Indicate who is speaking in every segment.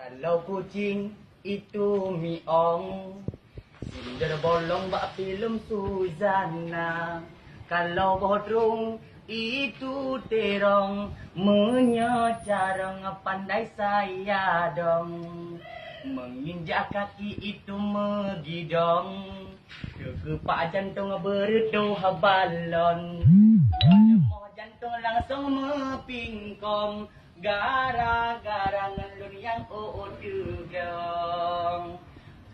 Speaker 1: Kalau kucing itu miong, sinder bolong bak film Suzana. Kalau bodrong itu terong, menyecareng pandai saya dong. Menginjak kaki itu megidong, kepak jantung berdoh balon. Lemah jantung langsung mepingkong, gara-gara ngelun yang udegong.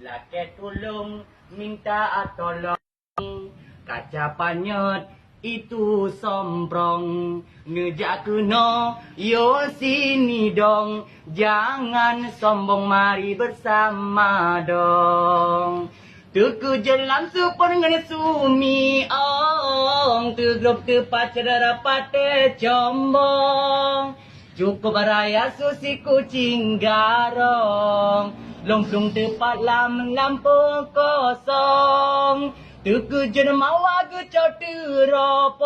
Speaker 1: Laki tolong minta tolong, kaca panyet itu somprong. Ngejak kena yo sini dong, jangan sombong mari bersama dong. Tuku jelam supon ngene sumi ong, tugrop tepat cedera pate combong. Cukup raya susi kucing garong, longsung tepat lampu kosong. Tuku jen mawa ge teropong,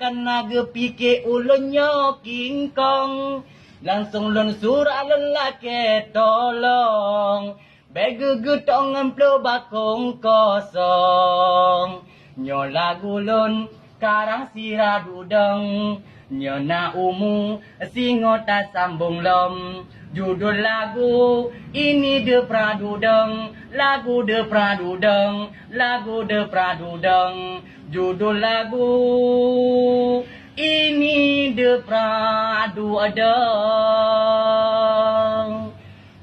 Speaker 1: karena ge pikir ulunnya King Kong. Langsung lon surah lelaki tolong, begu gutong ngemplo bakong kosong. Nyola gulun karang sirah dudeng, nyona umu singota sambung lom. Judul lagu ini de pradudeng, lagu de pradudeng, lagu de pradudeng. Judul lagu ini de pradudeng.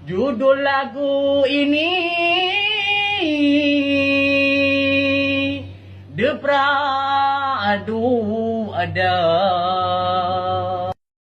Speaker 1: Judul lagu ini de pradudeng.